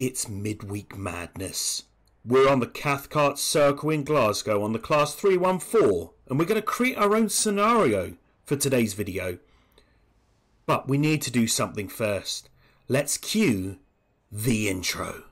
It's Midweek Madness. We're on the Cathcart Circle in Glasgow on the Class 314, and we're going to create our own scenario for today's video. But we need to do something first. Let's cue the intro.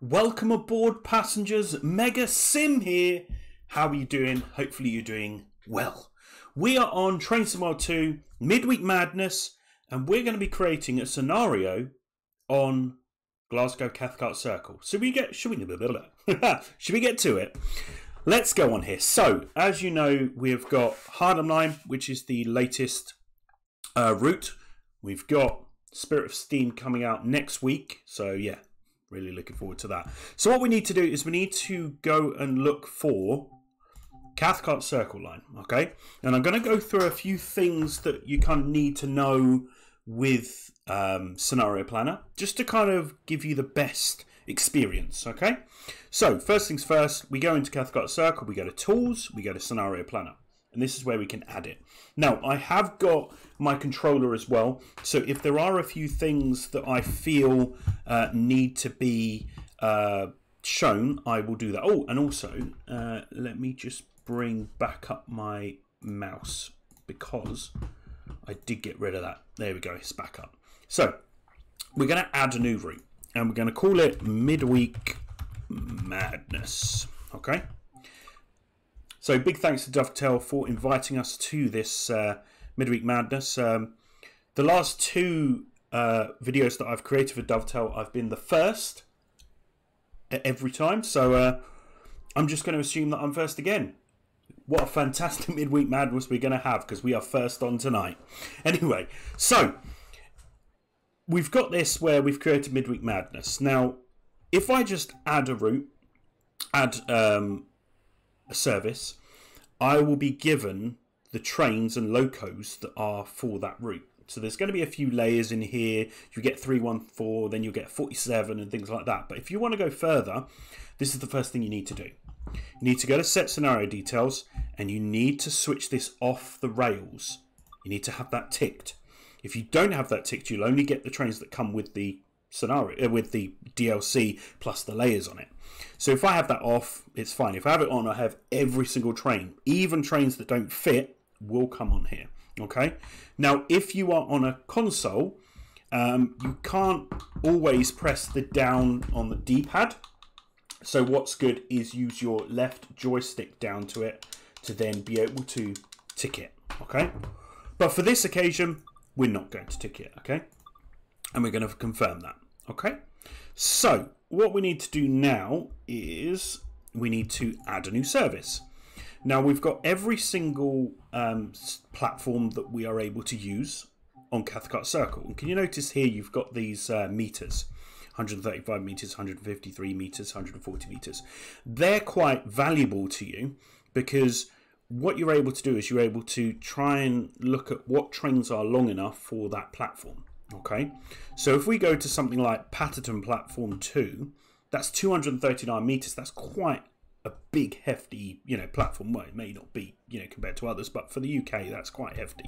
Welcome aboard, passengers. Mega Sim here. How are you doing? Hopefully you're doing well. We are on Train Sim 2 Midweek Madness, and we're going to be creating a scenario on Glasgow Cathcart Circle. Should we get to it? Let's go on here. So, as you know, we've got Harlem Line, which is the latest route. We've got Spirit of Steam coming out next week. So, yeah. Really looking forward to that. So what we need to do is we need to go and look for Cathcart Circle line, okay? And I'm going to go through a few things that you kind of need to know with Scenario Planner, just to kind of give you the best experience, okay? So first things first, we go into Cathcart Circle, we go to Tools, we go to Scenario Planner. And this is where we can add it. Now, I have got my controller as well. So if there are a few things that I feel need to be shown, I will do that. Oh, and also, let me just bring back up my mouse because I did get rid of that. There we go, it's back up. So we're going to add a new route. And we're going to call it Midweek Madness. Okay. So big thanks to Dovetail for inviting us to this Midweek Madness. The last two videos that I've created for Dovetail, I've been the first every time. So I'm just going to assume that I'm first again. What a fantastic Midweek Madness we're going to have, because we are first on tonight. Anyway, so we've got this where we've created Midweek Madness. Now, if I just add a route, add service, I will be given the trains and locos that are for that route. So there's going to be a few layers in here. You get 314, then you'll get 47 and things like that. But if you want to go further, this is the first thing you need to do. You need to go to set scenario details, and you need to switch this off the rails. You need to have that ticked. If you don't have that ticked, you'll only get the trains that come with the scenario, with the DLC plus the layers on it. So if I have that off, it's fine. If I have it on, I have every single train. Even trains that don't fit will come on here. Okay. Now, if you are on a console, you can't always press the down on the D-pad. So what's good is use your left joystick down to it to then be able to tick it. Okay. But for this occasion, we're not going to tick it. Okay. And we're going to confirm that. Okay. So what we need to do now is we need to add a new service. Now we've got every single platform that we are able to use on Cathcart Circle. And can you notice here you've got these meters, 135 meters, 153 meters, 140 meters. They're quite valuable to you because what you're able to do is you're able to try and look at what trains are long enough for that platform. Okay, so if we go to something like Patterton Platform 2, that's 239 meters. That's quite a big, hefty, platform. Well, it may not be, compared to others, but for the UK, that's quite hefty.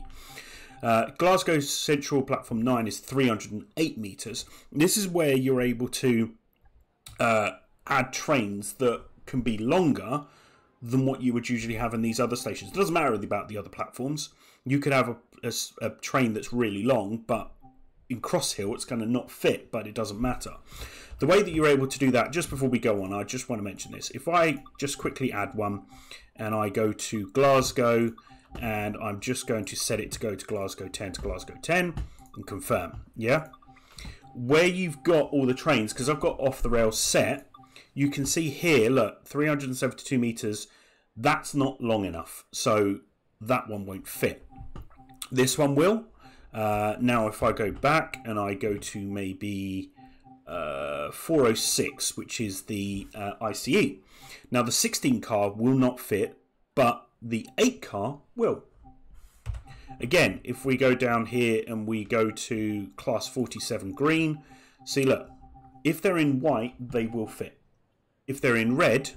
Glasgow Central Platform 9 is 308 meters. This is where you're able to add trains that can be longer than what you would usually have in these other stations. It doesn't matter about the other platforms. You could have a train that's really long, but in Crosshill it's going to not fit, but it doesn't matter. The way that you're able to do that, just before we go on, I just want to mention this. If I just quickly add one and I go to Glasgow and I'm just going to set it to go to Glasgow 10 to Glasgow 10 and confirm, yeah? Where you've got all the trains, because I've got off the rails set, you can see here, look, 372 meters, that's not long enough, so that one won't fit. This one will. Now if I go back and I go to maybe 406, which is the ICE. Now the 16 car will not fit, but the 8 car will. Again, if we go down here and we go to class 47 green, see, look, if they're in white, they will fit. If they're in red,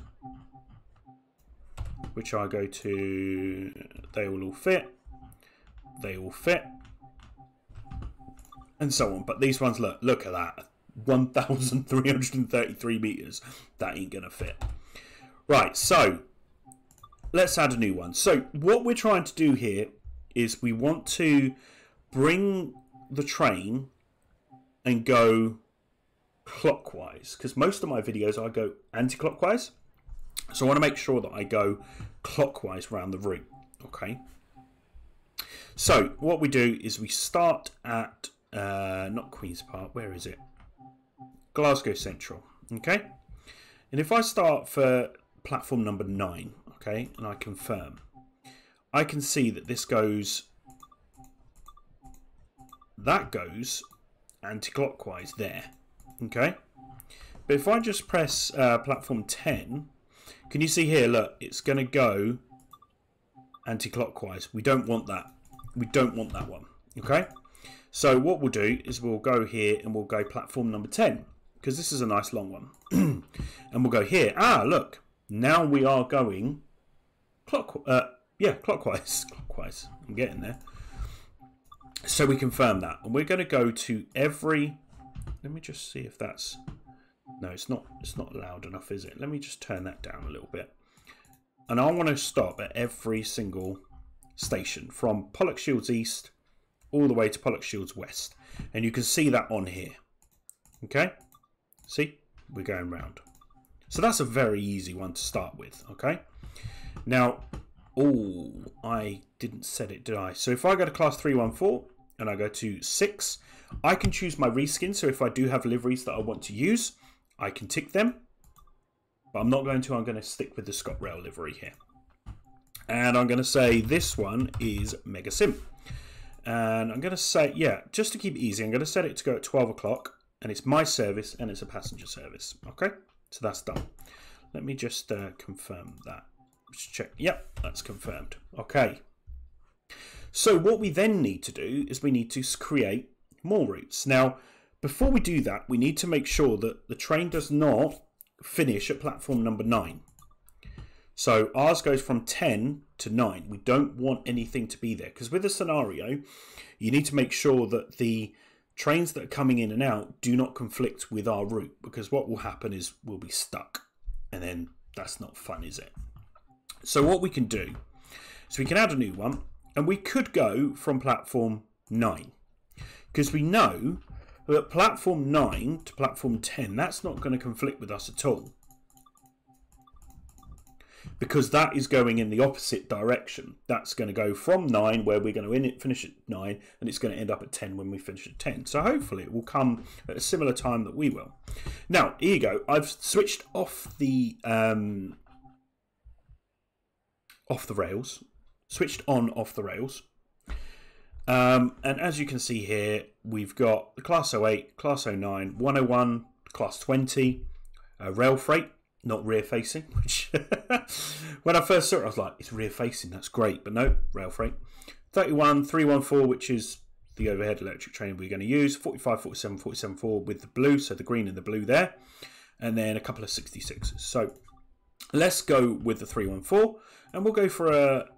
which I go to, they will all fit. They all fit. And so on. But these ones, look at that. 1,333 meters. That ain't going to fit. Right, so let's add a new one. So what we're trying to do here is we want to bring the train and go clockwise, because most of my videos I go anti-clockwise, so I want to make sure that I go clockwise around the route. Okay, so what we do is we start at not Queen's Park, where is it? Glasgow Central. Okay, and if I start for platform number 9, okay, and I confirm, I can see that this goes, that goes anti-clockwise there. Okay, but if I just press platform 10, can you see here, look, it's going to go anti-clockwise. We don't want that. We don't want that one. Okay, so what we'll do is we'll go here and we'll go platform number 10, because this is a nice long one. And we'll go here. Ah, look, now we are going clockwise. Clockwise. I'm getting there. So we confirm that, and we're going to go to every. Let me just see if that's. No, it's not. It's not loud enough, is it? Let me just turn that down a little bit. And I want to stop at every single station from Pollokshields East all the way to Pollokshields West, and you can see that on here. Okay, see, we're going round. So that's a very easy one to start with. Okay, now, oh, I didn't set it, did I? So if I go to class 314 and I go to 6, I can choose my reskin. So if I do have liveries that I want to use, I can tick them. But I'm not going to. I'm going to stick with the ScotRail livery here. And I'm going to say this one is Mega Sim. And I'm going to say, yeah, just to keep it easy, I'm going to set it to go at 12 o'clock. And it's my service and it's a passenger service. Okay, so that's done. Let me just confirm that. Just check. Yep, that's confirmed. Okay. So what we then need to do is we need to create more routes. Now, before we do that, we need to make sure that the train does not finish at platform number 9. So ours goes from 10 to 9. We don't want anything to be there, because with a scenario, you need to make sure that the trains that are coming in and out do not conflict with our route, because what will happen is we'll be stuck, and then that's not fun, is it? So what we can do is we can add a new one, and we could go from platform 9, because we know that platform 9 to platform 10, that's not going to conflict with us at all, because that is going in the opposite direction. That's going to go from 9, where we're going to finish at 9, and it's going to end up at 10 when we finish at 10. So hopefully it will come at a similar time that we will. Now, here you go. I've switched off the rails, switched on off the rails. And as you can see here, we've got the Class 08, Class 09, 101, Class 20, rail freight, not rear facing, which when I first saw it, I was like, it's rear facing, that's great, but no, rail freight. 31, 314, which is the overhead electric train we're going to use, 45, 47, 47.4 with the blue, so the green and the blue there, and then a couple of 66s. So let's go with the 314, and we'll go for a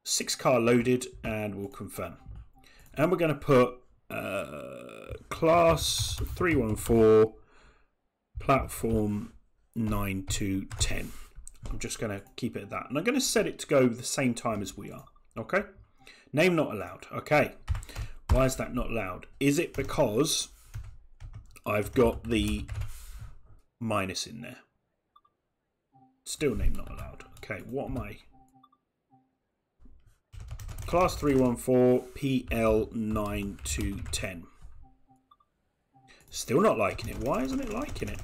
6-car loaded, and we'll confirm. And we're going to put class 314 platform 9 to 10. I'm just going to keep it at that, and I'm going to set it to go the same time as we are. Okay, name not allowed. Okay, why is that not allowed? Is it because I've got the minus in there? Still name not allowed. Okay, what am I? Class 314 PL 9 to 10. Still not liking it. Why isn't it liking it?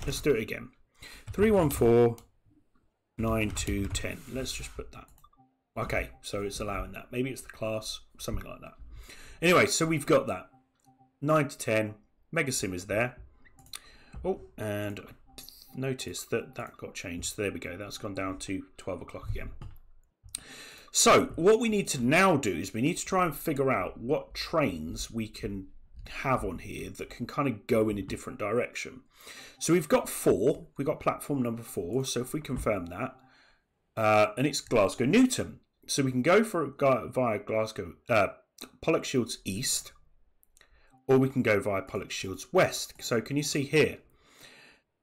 Let's do it again. 314 9 to 10. Let's just put that. Okay, so it's allowing that. Maybe it's the class, something like that. Anyway, so we've got that. 9 to 10. Mega Sim is there. Oh, and I noticed that that got changed. So there we go. That's gone down to 12 o'clock again. So what we need to now do is we need to try and figure out what trains we can have on here that can kind of go in a different direction. So we've got 4. We've got platform number 4. So if we confirm that, and it's Glasgow Newton. So we can go via Glasgow Pollokshields East, or we can go via Pollokshields West. So can you see here?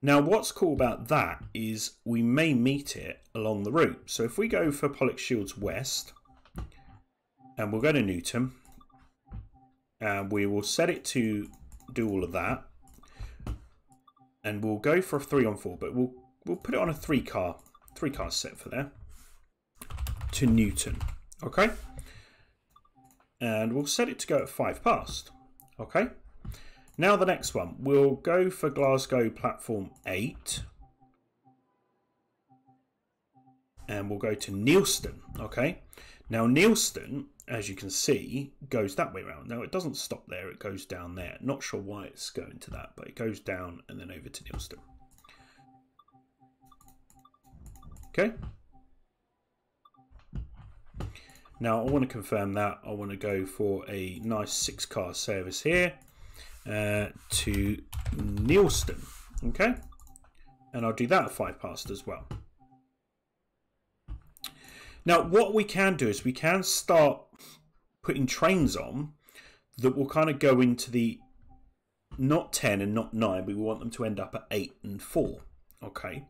Now what's cool about that is we may meet it along the route. So if we go for Pollokshields West, and we'll go to Newton, and we will set it to do all of that, and we'll go for a 3-on-4, but we'll put it on a 3-car set for there to Newton, okay? And we'll set it to go at 5 past, okay? Now the next one, we'll go for Glasgow platform 8, and we'll go to Neilston, okay? Now Neilston, as you can see, goes that way around. Now it doesn't stop there, it goes down there. Not sure why it's going to that, but it goes down and then over to Neilston. Okay. Now I want to confirm that. I want to go for a nice 6-car service here to Neilston. Okay. And I'll do that at 5 past as well. Now what we can do is we can start putting trains on that will kind of go into the not 10 and not 9. We want them to end up at 8 and 4. Okay.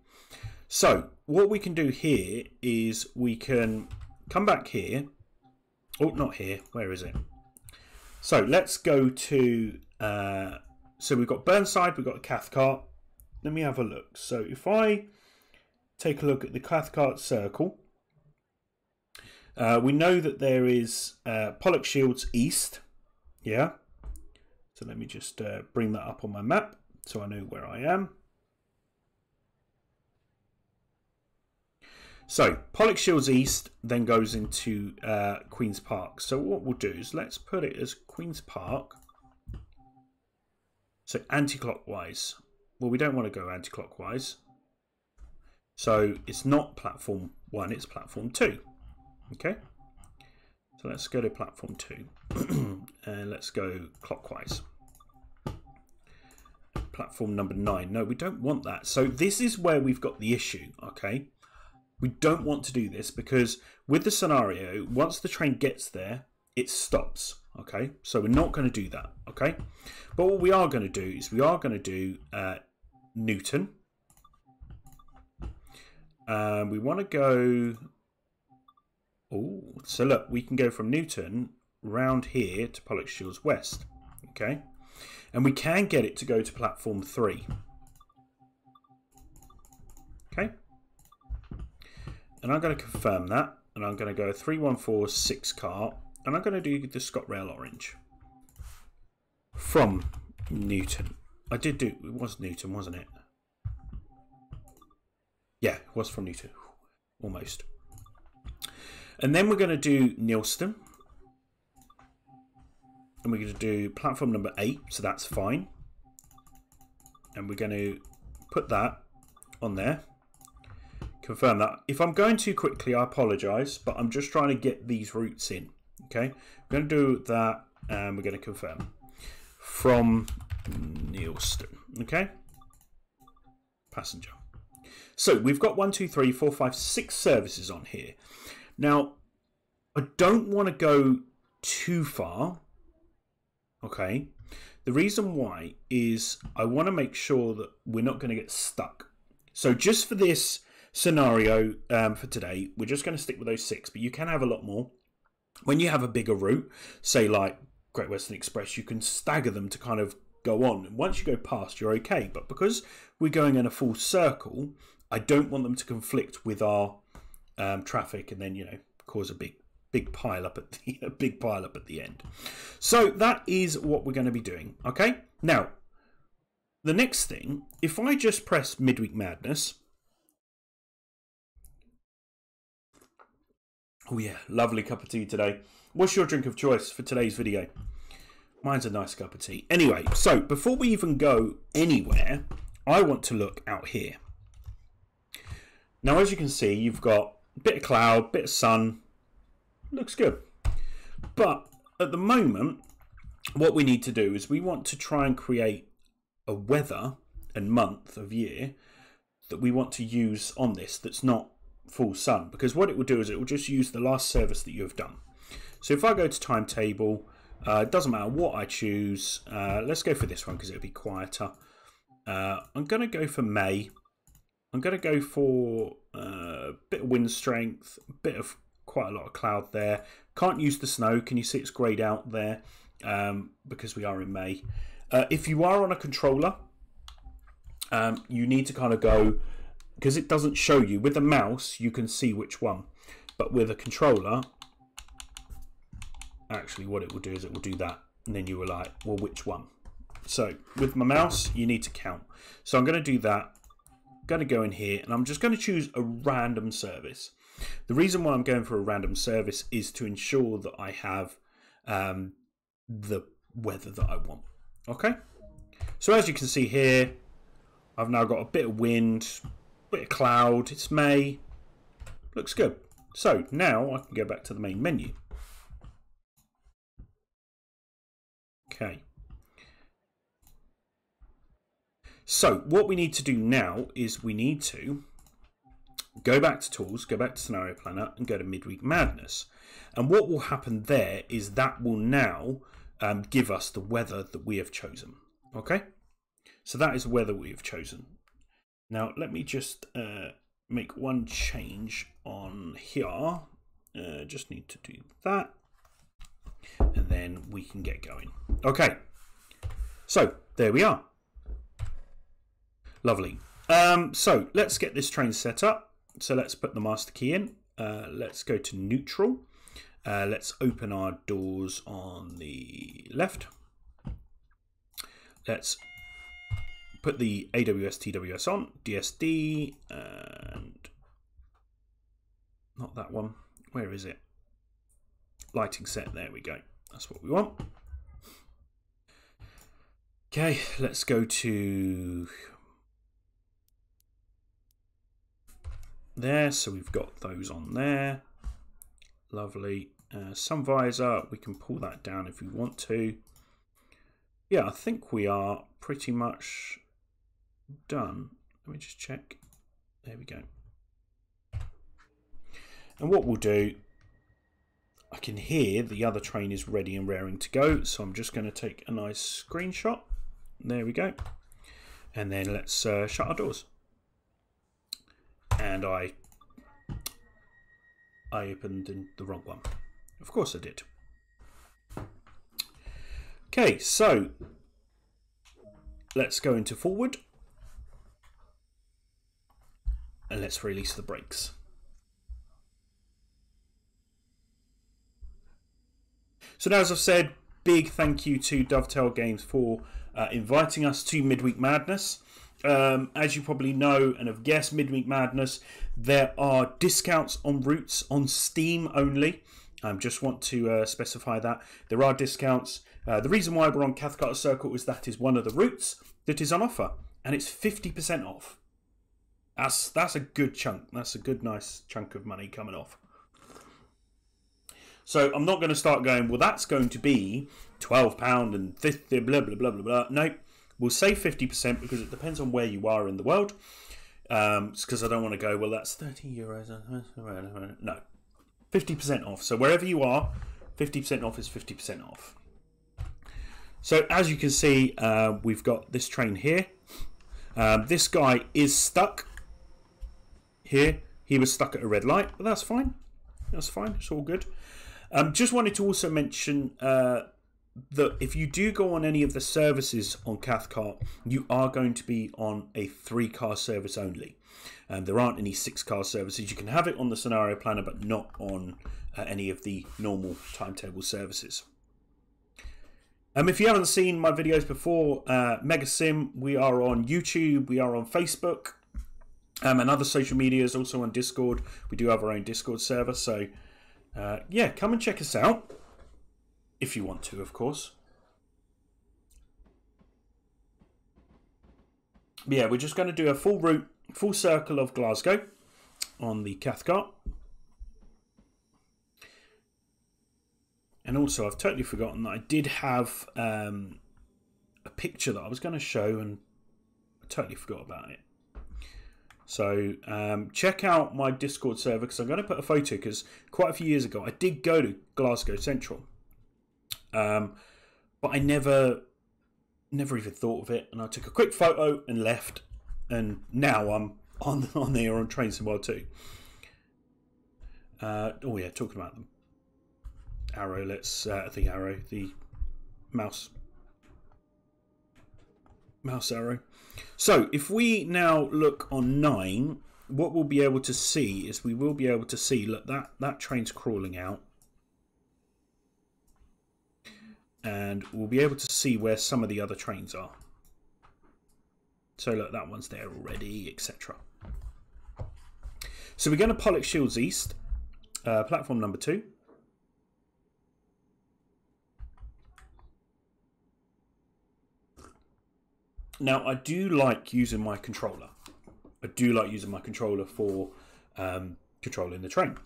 So what we can do here is we can come back here. Oh, not here. Where is it? So let's go to, so we've got Burnside, we've got Cathcart. Let me have a look. So if I take a look at the Cathcart Circle, we know that there is Pollokshields East. Yeah. So let me just bring that up on my map so I know where I am. So Pollokshields East then goes into Queen's Park. So what we'll do is let's put it as Queen's Park. So anti-clockwise. Well, we don't want to go anti-clockwise. So it's not platform 1, it's platform 2. Okay. So let's go to platform 2 and let's go clockwise. Platform number 9. No, we don't want that. So this is where we've got the issue. Okay. We don't want to do this because with the scenario, once the train gets there, it stops. Okay, so we're not going to do that. Okay, but what we are going to do is we are going to do Newton. We want to go. Oh, so look, we can go from Newton round here to Pollokshields West. Okay, and we can get it to go to platform 3. Okay. And I'm going to confirm that, and I'm going to go 314 6-car, and I'm going to do the ScotRail Orange from Newton. I did do, it was Newton, wasn't it? Yeah, it was from Newton, almost. And then we're going to do Neilston, and we're going to do platform number 8, so that's fine. And we're going to put that on there. Confirm that. If I'm going too quickly, I apologise, but I'm just trying to get these routes in. Okay, we're going to do that, and we're going to confirm from Neilston. Okay, passenger. So we've got 1, 2, 3, 4, 5, 6 services on here. Now, I don't want to go too far. Okay, the reason why is I want to make sure that we're not going to get stuck. So just for this scenario for today, we're just going to stick with those 6, but you can have a lot more. When you have a bigger route, say like Great Western Express, you can stagger them to kind of go on, and once you go past, you're okay. But because we're going in a full circle, I don't want them to conflict with our traffic, and then, you know, cause a big pile up at the end. So that is what we're going to be doing. Okay, now the next thing, if I just press Midweek Madness. Oh yeah, lovely cup of tea today. What's your drink of choice for today's video? Mine's a nice cup of tea. Anyway, so before we even go anywhere, I want to look out here. Now, as you can see, you've got a bit of cloud, bit of sun, looks good. But at the moment, what we need to do is we want to try and create a weather and month of year that we want to use on this that's not full sun, because what it will do is it will just use the last service that you have done. So if I go to timetable, it doesn't matter what I choose. Let's go for this one because it'll be quieter. I'm going to go for May. I'm going to go for a bit of wind strength, a bit of quite a lot of cloud there. Can't use the snow. Can you see it's greyed out there? Because we are in May. If you are on a controller, you need to kind of go, because it doesn't show you. With a mouse, you can see which one. But with a controller, actually what it will do is it will do that. And then you were like, well, which one? So with my mouse, you need to count. So I'm going to do that. I'm going to go in here and I'm just going to choose a random service. The reason why I'm going for a random service is to ensure that I have the weather that I want. Okay. So as you can see here, I've now got a bit of wind, a bit of cloud. It's May. Looks good. So now I can go back to the main menu. Okay. So what we need to do now is we need to go back to Tools, go back to Scenario Planner and go to Midweek Madness. And what will happen there is that will now give us the weather that we have chosen. Okay? So that is the weather we have chosen. Now let me just make one change on here. Just need to do that. And then we can get going. Okay. So there we are. Lovely. So let's get this train set up. So let's put the master key in. Let's go to neutral. Let's open our doors on the left. Let's put the AWS TWS on, DSD, and not that one. Where is it? Lighting set. There we go. That's what we want. Okay, let's go to there. So we've got those on there. Lovely. Sun visor, we can pull that down if we want to. Yeah, I think we are pretty much done. Let me just check. There we go. And what we'll do, I can hear the other train is ready and raring to go. So I'm just going to take a nice screenshot. There we go. And then let's shut our doors. And I opened the wrong one. Of course I did. Okay, so let's go into forward. And let's release the brakes. So now, as I've said, big thank you to Dovetail Games for inviting us to Midweek Madness. As you probably know and have guessed, Midweek Madness, there are discounts on routes on Steam only. Just want to specify that. There are discounts. The reason why we're on Cathcart Circle is that is one of the routes that is on offer. And it's 50% off. That's a good chunk. That's a good, nice chunk of money coming off. So I'm not going to start going, well, that's going to be £12 and 50, blah, blah, blah, blah, blah. No, we'll say 50% because it depends on where you are in the world. It's because I don't want to go, well, that's €30. No, 50% off. So wherever you are, 50% off is 50% off. So as you can see, we've got this train here. This guy is stuck here. He was stuck at a red light, but that's fine. That's fine. It's all good. Just wanted to also mention that if you do go on any of the services on Cathcart, you are going to be on a 3-car service only. There aren't any 6-car services. You can have it on the scenario planner, but not on any of the normal timetable services. If you haven't seen my videos before, Mega Sim, we are on YouTube, we are on Facebook, and other social medias, also on Discord. We do have our own Discord server, so yeah, come and check us out if you want to, of course. But yeah, we're just going to do a full route, full circle of Glasgow on the Cathcart. And also, I've totally forgotten that I did have a picture that I was going to show, and I totally forgot about it. So check out my Discord server, because I'm going to put a photo, because quite a few years ago I did go to Glasgow Central, but I never even thought of it, and I took a quick photo and left, and now I'm on there on Trains and World 2. Oh yeah, talking about them. Arrow, let's the mouse arrow. So if we now look on 9, what we'll be able to see is we will be able to see, look, that train's crawling out, and we'll be able to see where some of the other trains are. So look, that one's there already, etc. So we're going to Pollock Shields East, platform number 2. Now, I do like using my controller. I do like using my controller for controlling the train.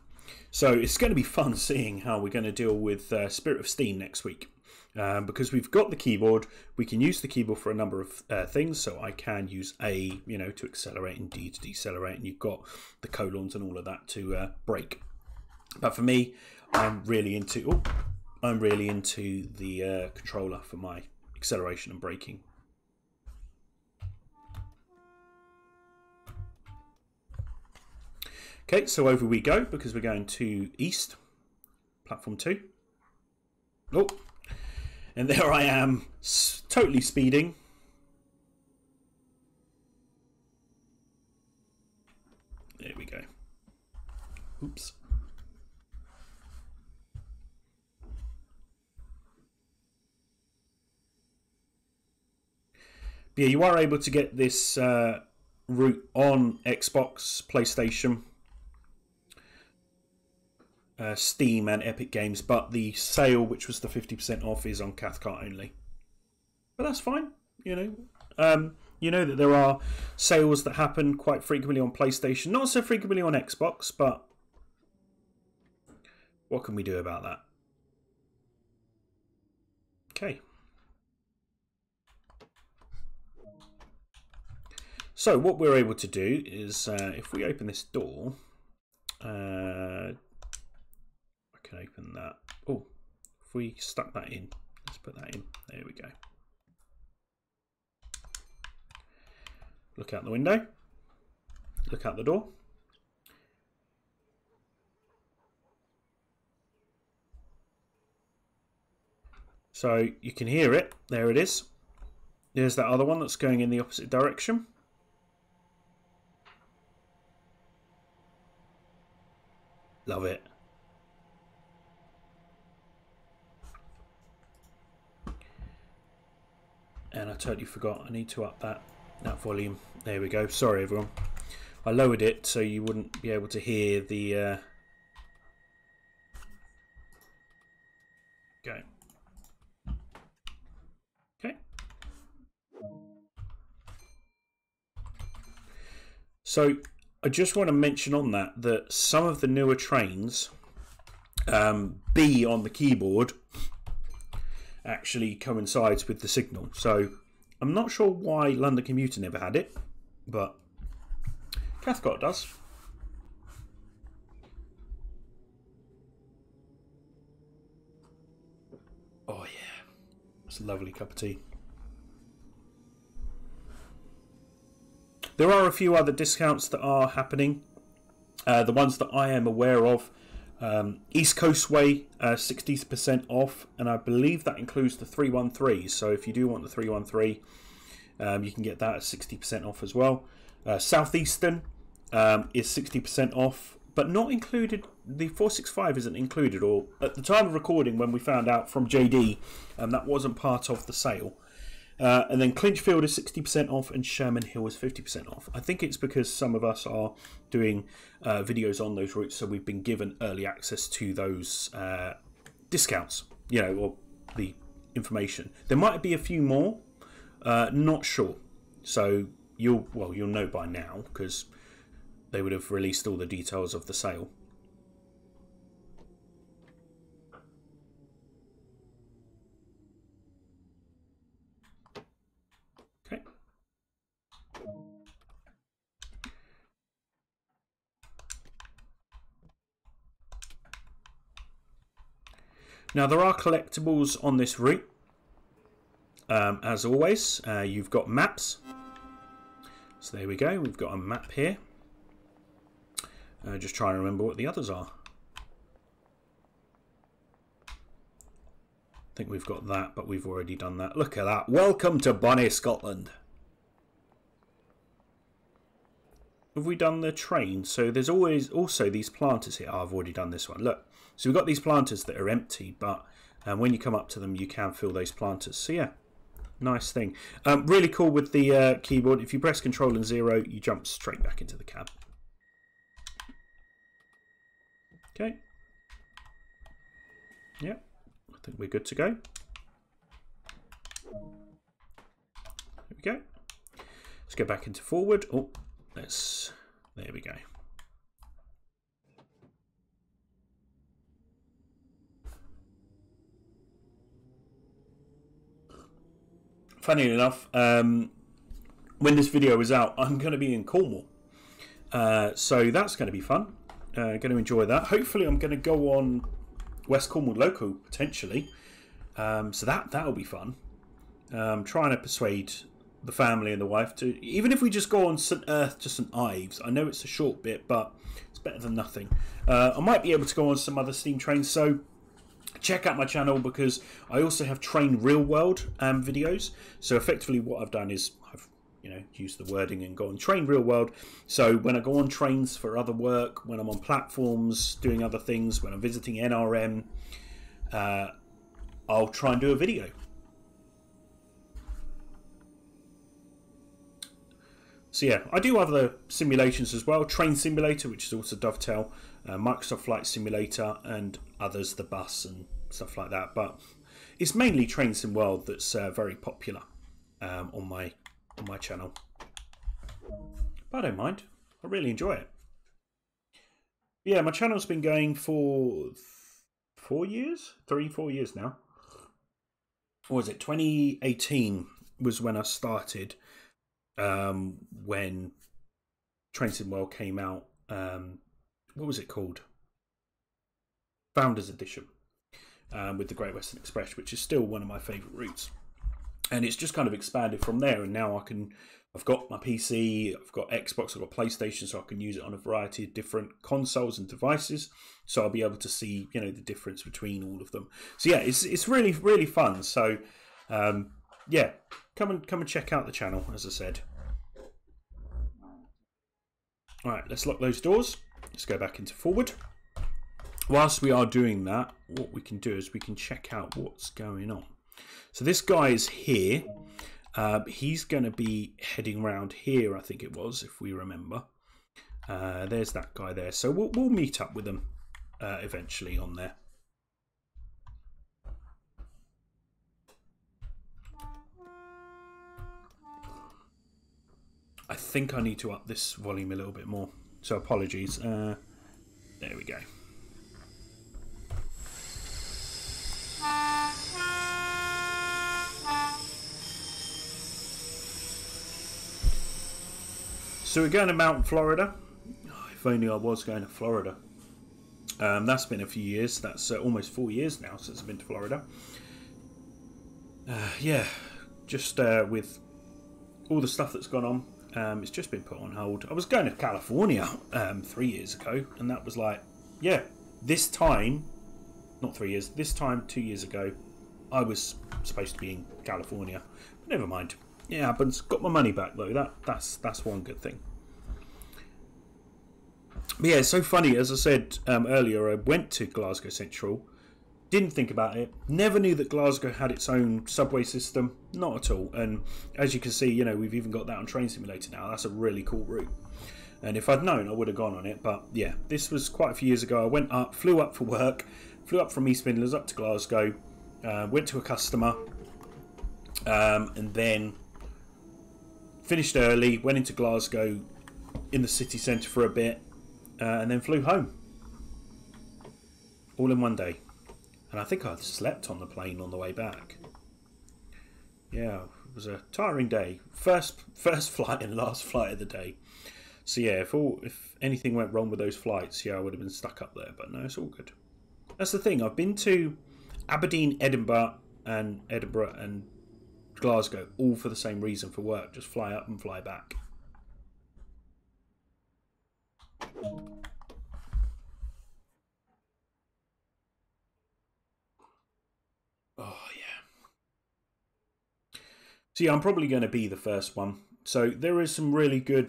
So it's going to be fun seeing how we're going to deal with Spirit of Steam next week. Because we've got the keyboard, we can use the keyboard for a number of things. So I can use A, to accelerate, and D to decelerate, and you've got the colons and all of that to brake. But for me, I'm really into the controller for my acceleration and braking. Okay, so over we go, because we're going to East, platform 2. Oh, and there I am, totally speeding. There we go. Oops. But yeah, you are able to get this route on Xbox, PlayStation, Steam and Epic Games, but the sale, which was the 50% off, is on Cathcart only. But that's fine, you know that there are sales that happen quite frequently on PlayStation, not so frequently on Xbox, but what can we do about that? Okay. So what we're able to do is, if we open this door, I can open that. Oh, if we stuck that in, let's put that in. There we go. Look out the window. Look out the door. So you can hear it. There it is. There's that other one that's going in the opposite direction. Love it. And I totally forgot, I need to up that volume. There we go. Sorry everyone. I lowered it so you wouldn't be able to hear the go. Okay. So I just want to mention on that some of the newer trains, B on the keyboard actually coincides with the signal. So I'm not sure why London Commuter never had it, but Cathcart does. Oh yeah, it's a lovely cup of tea. There are a few other discounts that are happening. The ones that I am aware of, East Coast Way, 60% off, and I believe that includes the 313. So if you do want the 313, you can get that at 60% off as well. Southeastern is 60% off, but not included. The 465 isn't included, or at the time of recording, when we found out from JD, that wasn't part of the sale. And then Clinchfield is 60% off, and Sherman Hill is 50% off. I think it's because some of us are doing videos on those routes, so we've been given early access to those discounts, or the information. There might be a few more, not sure. So you'll know by now, because they would have released all the details of the sale. Now there are collectibles on this route. As always, you've got maps. So there we go, we've got a map here. Just trying to remember what the others are. I think we've got that, but we've already done that. Look at that. Welcome to Bonnie, Scotland. Have we done the train? So there's always also these planters here. Oh, I've already done this one. Look. So we've got these planters that are empty, but when you come up to them, you can fill those planters. So yeah, nice thing. Really cool with the keyboard. If you press Control and 0, you jump straight back into the cab. Okay. Yeah, I think we're good to go. There we go. Let's go back into forward. Oh, there we go. Funny enough, when this video is out, I'm going to be in Cornwall. So that's going to be fun. Going to enjoy that. Hopefully I'm going to go on West Cornwall Local, potentially. So that'll be fun. Trying to persuade the family and the wife to, even if we just go on St Earth to St Ives. I know it's a short bit, but it's better than nothing. I might be able to go on some other steam trains, so check out my channel, because I also have train real world videos. So effectively what I've done is I've used the wording and go on train real world. So when I go on trains for other work, when I'm on platforms doing other things, when I'm visiting NRM, I'll try and do a video. So yeah, I do other simulations as well. Train Simulator, which is also Dovetail, Microsoft Flight Simulator, and others, the bus and stuff like that. But it's mainly Train Sim World that's very popular on my channel. But I don't mind. I really enjoy it. Yeah, my channel's been going for 4 years, 3-4 years now. Or was it 2018 was when I started. When Train Sim World came out, what was it called? Founders Edition, with the Great Western Express, which is still one of my favourite routes. And it's just kind of expanded from there, and now I've got my PC, I've got Xbox, I've got PlayStation, so I can use it on a variety of different consoles and devices. So I'll be able to see, the difference between all of them. So yeah, it's really, really fun. So yeah, come and check out the channel, as I said. All right, let's lock those doors. Let's go back into forward. Whilst we are doing that, what we can do is we can check out what's going on. So this guy is here. He's going to be heading around here, I think it was, if we remember. There's that guy there. So we'll meet up with him eventually on there. I think I need to up this volume a little bit more, so apologies. There we go. So we're going to Mount Florida. Oh, if only I was going to Florida. That's been a few years. That's almost 4 years now since I've been to Florida. Yeah, just with all the stuff that's gone on. It's just been put on hold. I was going to California 3 years ago, and that was like, yeah, this time, not 3 years, this time 2 years ago, I was supposed to be in California. But never mind. It happens. Got my money back though. That's one good thing. But yeah, it's so funny. As I said earlier, I went to Glasgow Central. Didn't think about it. Never knew that Glasgow had its own subway system. Not at all. And as you can see, we've even got that on Train Simulator now. That's a really cool route. And if I'd known, I would have gone on it. But yeah, this was quite a few years ago. I went up, flew up for work, flew up from East Midlands up to Glasgow, went to a customer, and then finished early, went into Glasgow in the city centre for a bit, and then flew home. All in one day. And I think I slept on the plane on the way back. Yeah, it was a tiring day. First flight and last flight of the day. So yeah, if anything went wrong with those flights, yeah, I would have been stuck up there. But no, it's all good. That's the thing. I've been to Aberdeen, Edinburgh and Glasgow, all for the same reason, for work. Just fly up and fly back. Oh, yeah. So, yeah, I'm probably going to be the first one. So, there is some really good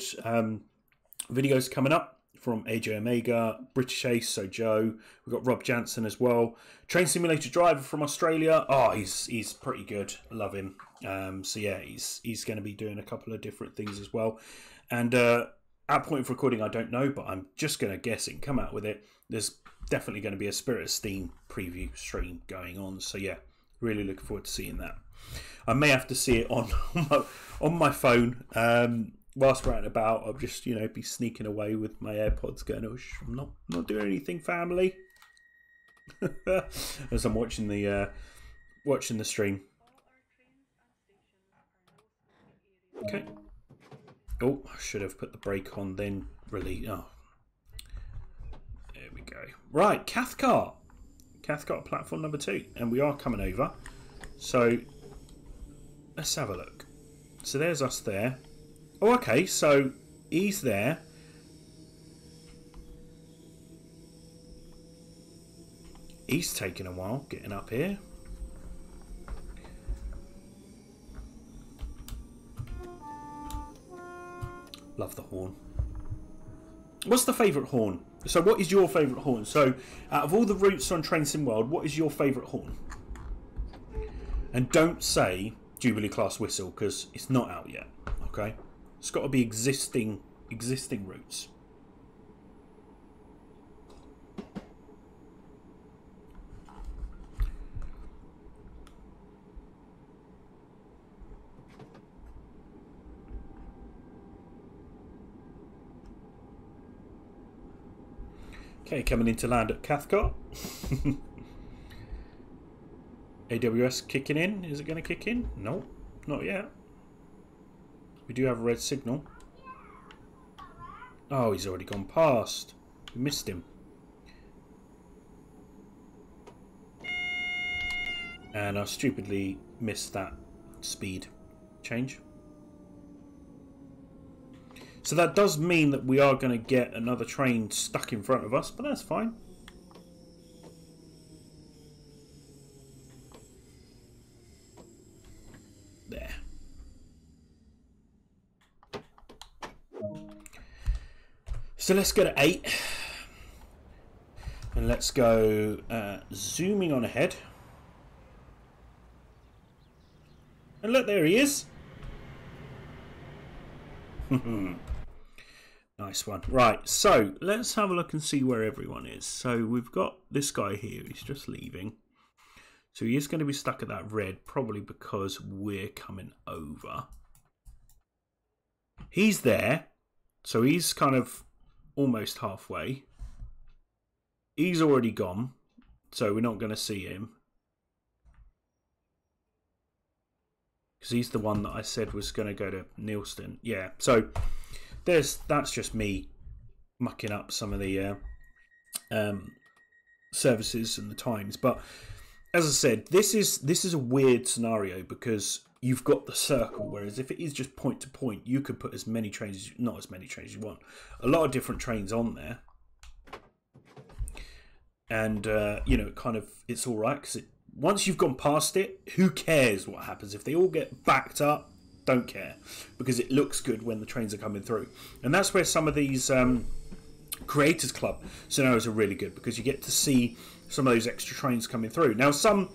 videos coming up from AJ Omega, British Ace, so Joe. We've got Rob Jansen as well. Train Simulator Driver from Australia. Oh, he's pretty good. Love him. So, yeah, he's going to be doing a couple of different things as well. And at point of recording, I don't know, but I'm just going to guess it and come out with it. There's definitely going to be a Spirit of Steam preview stream going on. So, yeah, really looking forward to seeing that. I may have to see it on my phone. Whilst we're out and about, I'll just, you know, be sneaking away with my AirPods going, oh, I'm not doing anything, family. As I'm watching the stream. Okay. Oh, I should have put the brake on, then release. Oh. There we go. Right, Cathcart. Cathcart platform number 2. And we are coming over. So, let's have a look. So there's us there. Oh, okay, so he's there. He's taking a while getting up here. Love the horn. What's the favourite horn? So what is your favourite horn? So out of all the routes on Train Sim World, what is your favourite horn? And don't say Jubilee class whistle, because it's not out yet. Okay? It's got to be existing routes. Okay, coming into land at Cathcart. AWS kicking in. Is it going to kick in? No, not yet. We do have a red signal. Oh, he's already gone past. We missed him. And I stupidly missed that speed change. So that does mean that we are going to get another train stuck in front of us, but that's fine. There. So let's go to 8. And let's go zooming on ahead. And look, there he is. Nice one. Right, so let's have a look and see where everyone is. So we've got this guy here. He's just leaving. So he is going to be stuck at that red, probably because we're coming over. He's there. So he's kind of almost halfway. He's already gone. So we're not going to see him. Because he's the one that I said was going to go to Neilston. Yeah, so that's just me mucking up some of the services and the times. But as I said, this is a weird scenario because you've got the circle, whereas if it is just point to point, you could put as many trains, not as many trains as you want, a lot of different trains on there. And, you know, kind of, it's all right because once you've gone past it, who cares what happens? If they all get backed up, don't care, because it looks good when the trains are coming through. And that's where some of these Creators Club scenarios are really good, because you get to see some of those extra trains coming through. Now, some,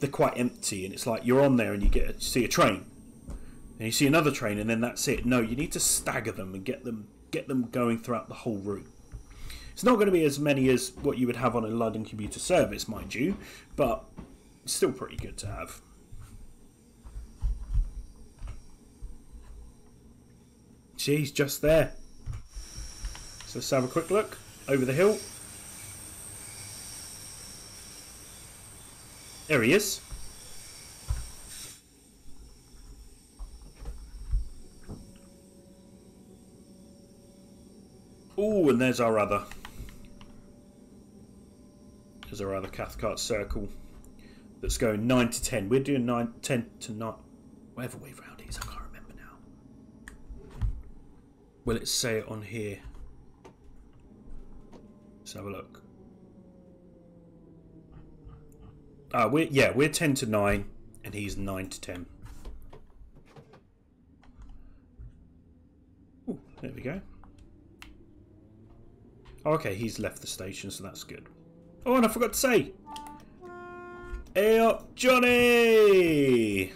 they're quite empty, and it's like you're on there and you get to see a train, and you see another train, and then that's it. No, you need to stagger them and get them going throughout the whole route. It's not going to be as many as what you would have on a London commuter service, mind you, but still pretty good to have. See, he's just there. So let's have a quick look over the hill. There he is. Oh, and there's our other. There's our other Cathcart Circle that's going 9 to 10. We're doing 10 to 9, whatever way round it is, I can't remember now. Will it say it on here? Let's have a look. We're 10 to 9 and he's 9 to 10. Ooh, there we go. Okay, he's left the station, so that's good. Oh, and I forgot to say, hey up, Johnny!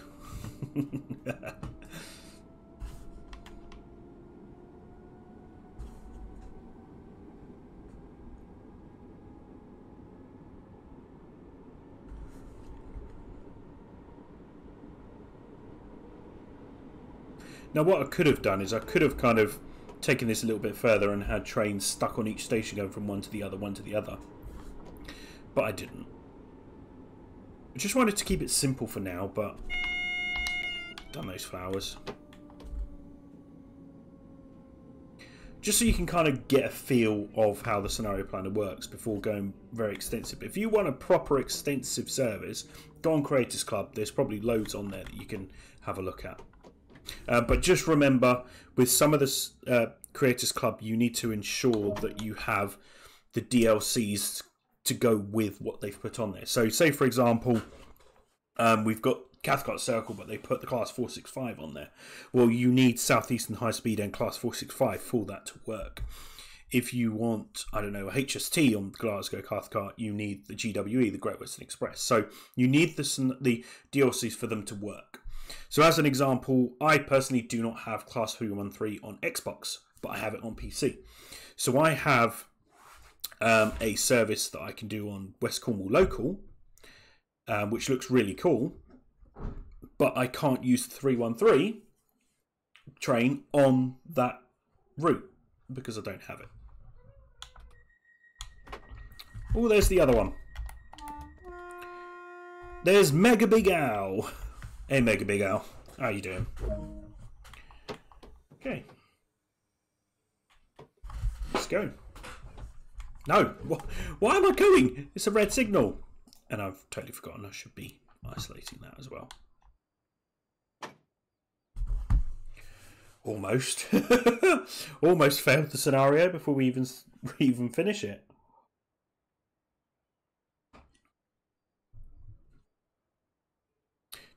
Now, what I could have done is I could have kind of taken this a little bit further and had trains stuck on each station going from one to the other, one to the other. But I didn't. I just wanted to keep it simple for now, but done those flowers. Just so you can kind of get a feel of how the scenario planner works before going very extensive. If you want a proper extensive service, go on Creators Club. There's probably loads on there that you can have a look at. But just remember, with some of the Creators Club, you need to ensure that you have the DLCs to go with what they've put on there. So, say for example, we've got Cathcart Circle, but they put the Class 465 on there. Well, you need Southeastern High Speed and Class 465 for that to work. If you want, I don't know, a HST on Glasgow Cathcart, you need the GWE, the Great Western Express. So you need the DLCs for them to work. So as an example, I personally do not have Class 313 on Xbox, but I have it on PC. So I have a service that I can do on West Cornwall Local, which looks really cool, but I can't use the 313 train on that route because I don't have it. Oh, there's the other one. There's Mega Big Al. Hey, Mega Big Al. How you doing? Okay. Let's go. No. Why am I going? It's a red signal. And I've totally forgotten I should be isolating that as well. Almost. Almost failed the scenario before we even finish it.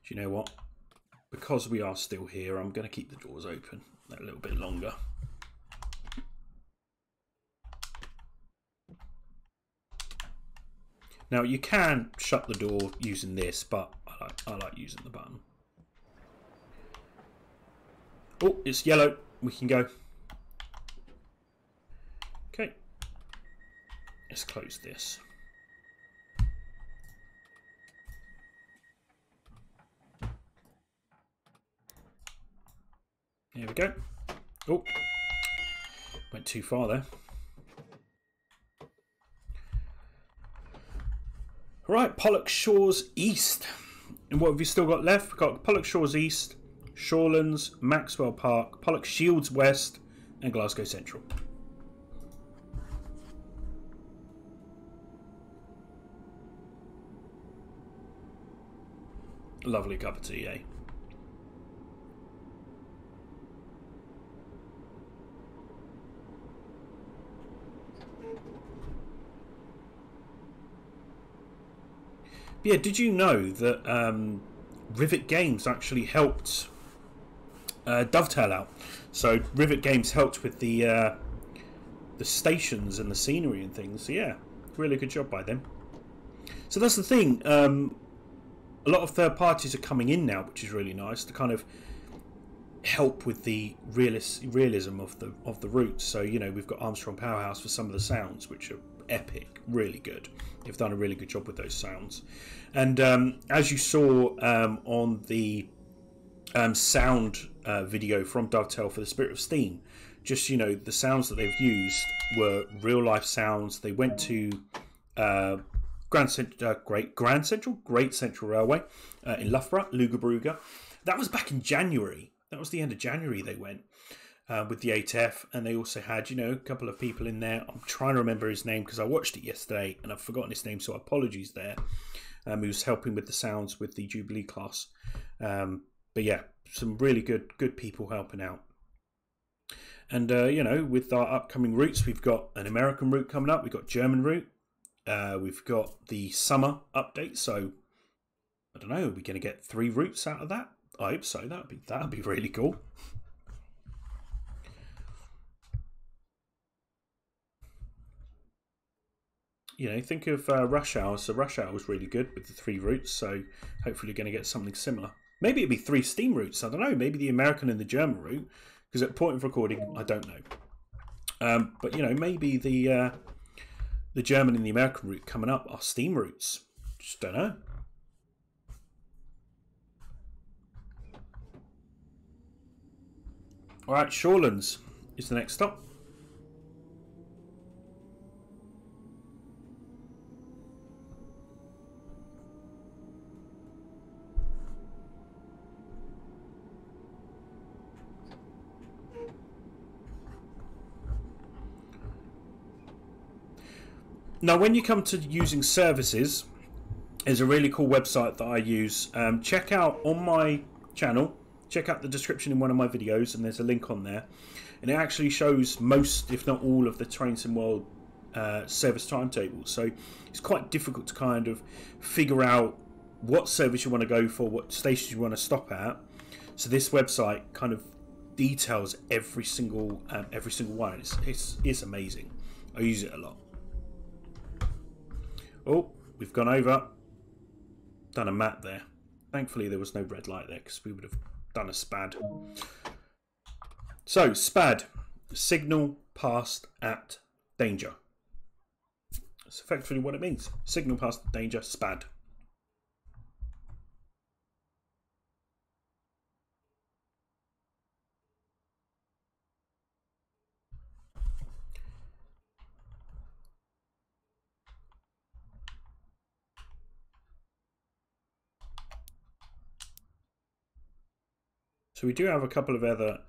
Do you know what? Because we are still here, I'm going to keep the doors open a little bit longer. Now you can shut the door using this, but I like using the button. Oh, it's yellow. We can go. Okay. Let's close this. There we go. Oh, went too far there. Right, Pollock Shores East. And what have we still got left? We've got Pollock Shores East, Shorelands, Maxwell Park, Pollock Shields West, and Glasgow Central. Lovely cup of tea, eh? Yeah, did you know that Rivet Games actually helped Dovetail out? So Rivet Games helped with the stations and the scenery and things. So yeah, really good job by them. So that's the thing. A lot of third parties are coming in now, which is really nice to kind of help with the realism of the routes. So you know, we've got Armstrong Powerhouse for some of the sounds, which are epic, really good. They've done a really good job with those sounds. And as you saw on the sound video from Dovetail for the Spirit of Steam, just, you know, the sounds that they've used were real life sounds. They went to Great Central Railway in Loughborough, Lugabrugge. That was back in January. That was the end of January they went. With the 8F, and they also had, you know, a couple of people in there. I'm trying to remember his name because I watched it yesterday and I've forgotten his name, so apologies there. who's helping with the sounds with the Jubilee class. But yeah, some really good people helping out. And you know, with our upcoming routes, we've got an American route coming up, we've got German route, we've got the summer update. So I don't know, are we going to get 3 routes out of that? I hope so. That'd be really cool. You know, think of rush hour. So rush hour was really good with the 3 routes. So hopefully you're going to get something similar. Maybe it'd be 3 steam routes. I don't know. Maybe the American and the German route. Because at point of recording, I don't know. But you know, maybe the German and the American route coming up are steam routes. Just don't know. All right, Shorelands is the next stop. Now, when you come to using services, there's a really cool website that I use. Check out on my channel, check out the description in one of my videos, and there's a link on there. And it actually shows most, if not all, of the Train World service timetables. So it's quite difficult to kind of figure out what service you want to go for, what stations you want to stop at. So this website kind of details every single one. It's amazing. I use it a lot. Oh, we've gone over. Done a map there. Thankfully there was no red light there because we would have done a SPAD. So, SPAD. Signal passed at danger. That's effectively what it means. Signal passed at danger, SPAD. So we do have a couple of other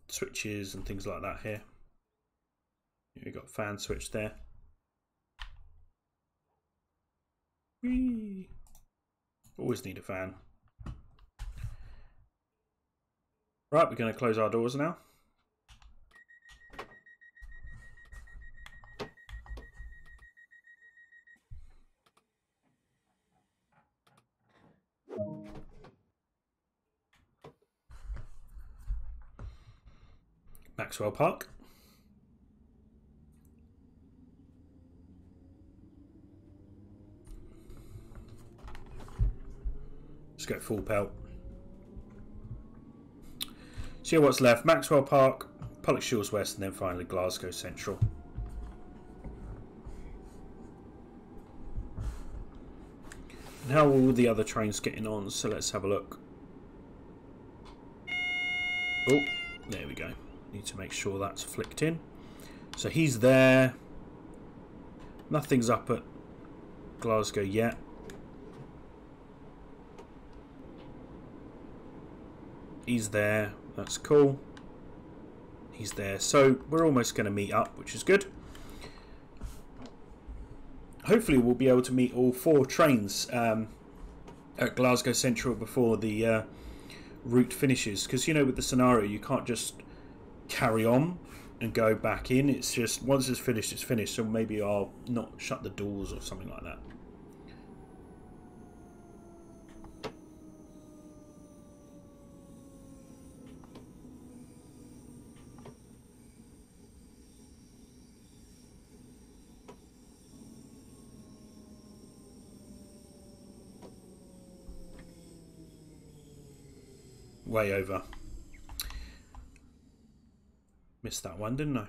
switches and things like that here. We've got fan switch there. Whee! Always need a fan. Right, we're going to close our doors now. Maxwell Park. Let's go full pelt. See what's left. Maxwell Park, Pollock Shields West, and then finally Glasgow Central. And how are all the other trains getting on? So let's have a look. Oh, there we go. Need to make sure that's flicked in. So he's there. Nothing's up at Glasgow yet. He's there. That's cool. He's there. So we're almost going to meet up, which is good. Hopefully we'll be able to meet all 4 trains at Glasgow Central before the route finishes. Because, you know, with the scenario, you can't just carry on and go back in. It's just once it's finished, it's finished. So maybe I'll not shut the doors or something like that. Way over. Missed that one, didn't I?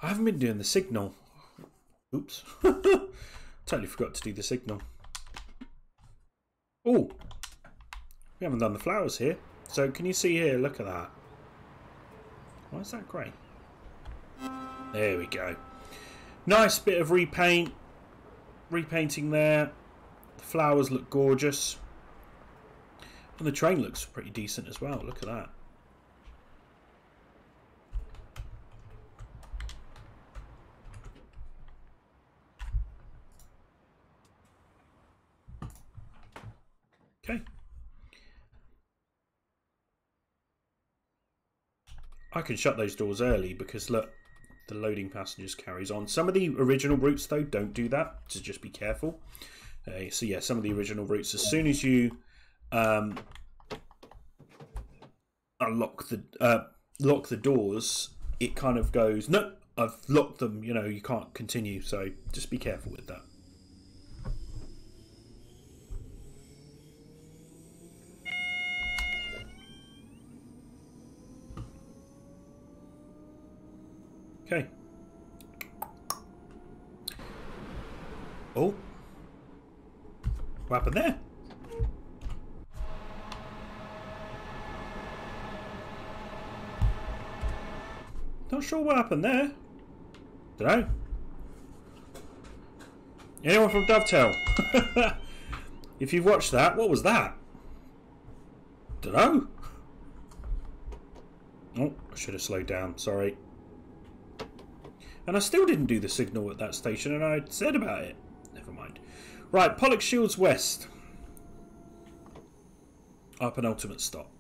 I haven't been doing the signal. Oops. Totally forgot to do the signal. Oh, we haven't done the flowers here. So can you see here? Look at that. Why is that grey? There we go. Nice bit of repaint. Repainting there. The flowers look gorgeous. And the train looks pretty decent as well. Look at that. Okay. I can shut those doors early because look, the loading passengers carries on. Some of the original routes though don't do that, so just be careful. So yeah, some of the original routes, as soon as you unlock lock the doors, it kind of goes, no, I've locked them, you know, you can't continue, so just be careful with that. Okay. Oh, what happened there? Not sure what happened there. Dunno. Anyone from Dovetail? If you've watched that, what was that? Dunno. Oh, I should have slowed down, sorry. And I still didn't do the signal at that station, and I said about it. Never mind. Right, Pollock Shields West. Our penultimate stop.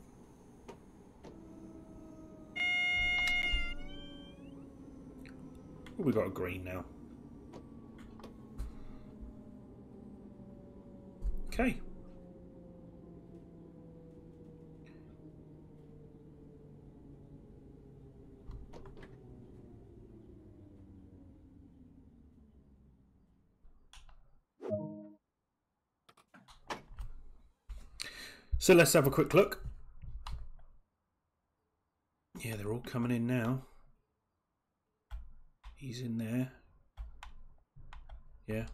Oh, we got a green now. Okay. So let's have a quick look. Yeah, they're all coming in now. He's in there. Yeah.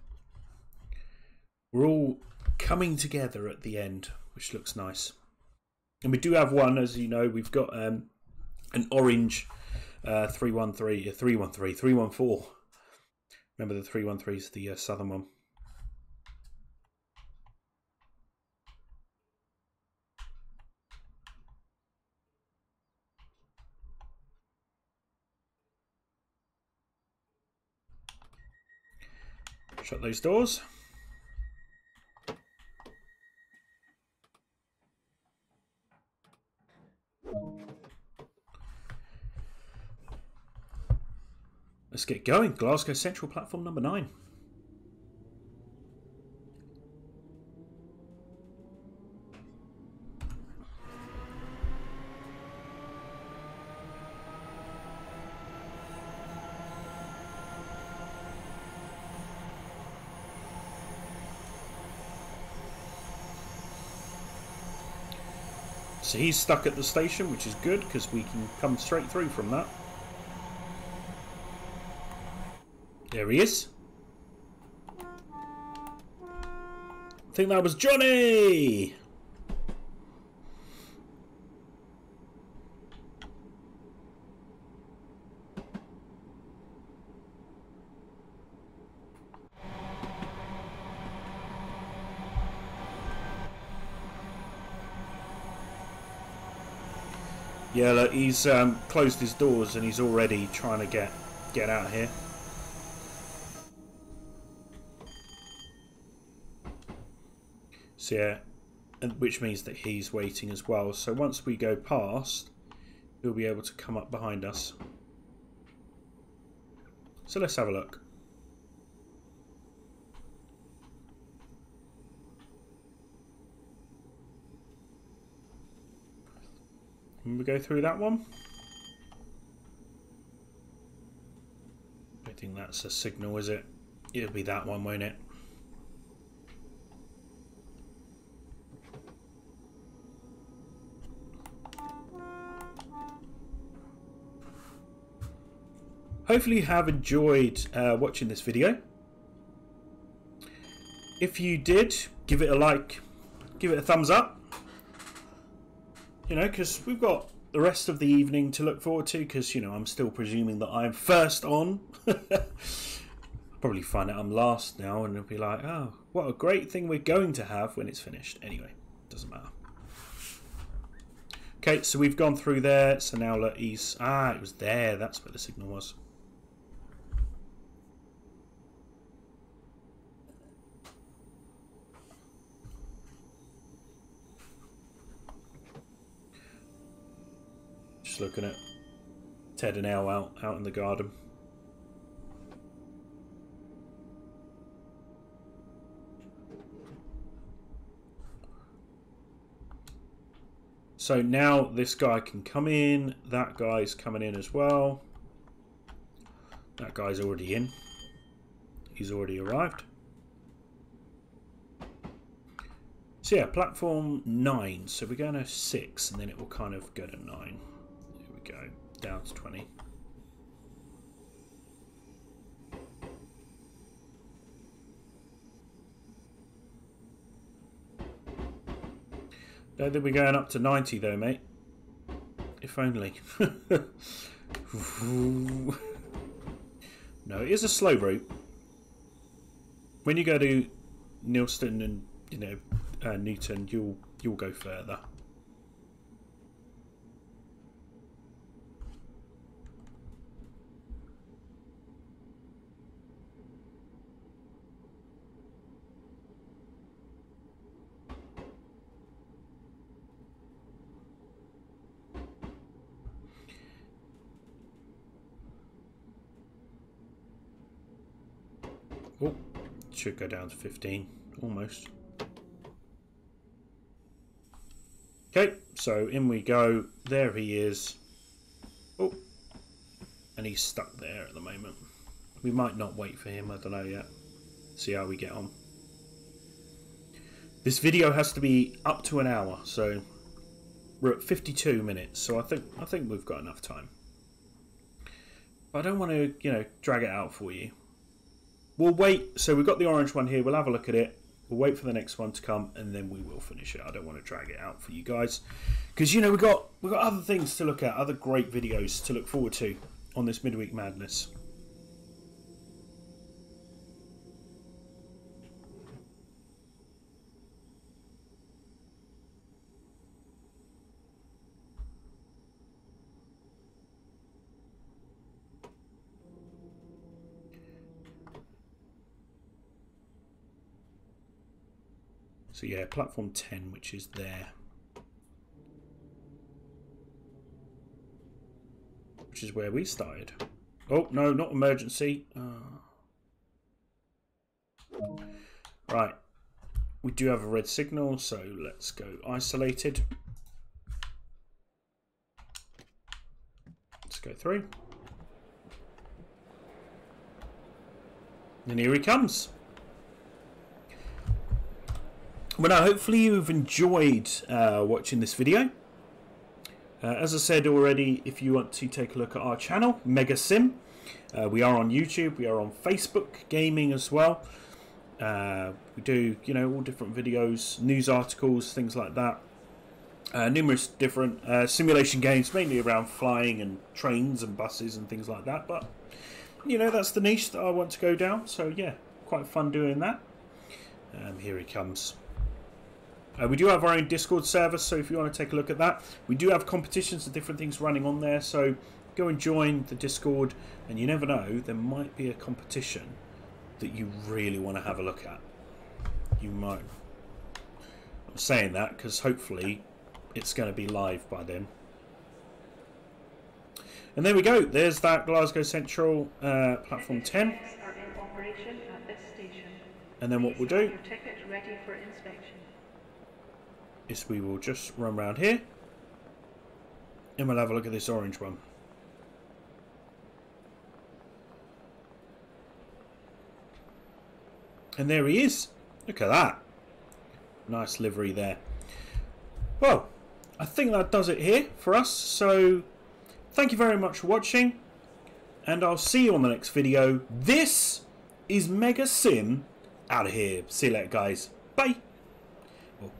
We're all coming together at the end, which looks nice. And we do have one, as you know, we've got an orange 314. Remember the 313 is the southern one. Shut those doors. Let's get going. Glasgow Central, platform number 9. So he's stuck at the station, which is good because we can come straight through from that. There he is. I think that was Johnny! Yeah, look, he's closed his doors and he's already trying to get out of here. So yeah, which means that he's waiting as well. So once we go past, he'll be able to come up behind us. So let's have a look. Can we go through that one? I think that's a signal, is it? It'll be that one, won't it? Hopefully you have enjoyed watching this video. If you did, give it a like, give it a thumbs up. You know, because we've got the rest of the evening to look forward to, because, you know, I'm still presuming that I'm first on. Probably find out I'm last now and it'll be like, oh, what a great thing we're going to have when it's finished. Anyway, doesn't matter. Okay, so we've gone through there. So now look, he's... Ah, it was there. That's where the signal was. looking at Ted and Elle out in the garden. So now this guy can come in. That guy's coming in as well. That guy's already in. He's already arrived. So yeah, platform 9. So we're going to 6 and then it will kind of go to 9. Here we go. Down to 20. Don't think we're going up to 90 though, mate. If only. No, it is a slow route. When you go to Neilston and Newton, you'll go further. Oh, should go down to 15, almost. Okay, so in we go. There he is. Oh, and he's stuck there at the moment. We might not wait for him, I don't know yet. See how we get on. This video has to be up to an hour, so we're at 52 minutes, so I think we've got enough time. I don't want to, drag it out for you. We'll wait. So we've got the orange one here. We'll have a look at it. We'll wait for the next one to come, and then we will finish it. I don't want to drag it out for you guys, because we've got other things to look at, other great videos to look forward to on this Midweek Madness. So yeah, platform 10, which is there. Which is where we started. Oh, no, not emergency. Right. We do have a red signal, so let's go isolated. Let's go through. And here he comes. Well, now, hopefully you've enjoyed watching this video. As I said already, if you want to take a look at our channel, Mega Sim, we are on YouTube, we are on Facebook Gaming as well. We do, all different videos, news articles, things like that. Numerous different simulation games, mainly around flying and trains and buses and things like that. But, that's the niche that I want to go down. So, yeah, quite fun doing that. Here he comes. We do have our own Discord server, so if you want to take a look at that, we do have competitions and different things running on there, so go and join the Discord, and you never know, there might be a competition that you really want to have a look at. You might. I'm saying that because hopefully it's going to be live by then. And there we go, there's that Glasgow Central platform 10. And then what we'll do is we will just run around here and we'll have a look at this orange one. And there he is. Look at that. Nice livery there. Well, I think that does it here for us. So thank you very much for watching, and I'll see you on the next video. This is Mega Sim out of here. See you later, guys. Bye.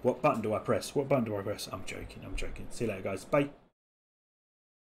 What button do I press? What button do I press? I'm joking. See you later, guys. Bye.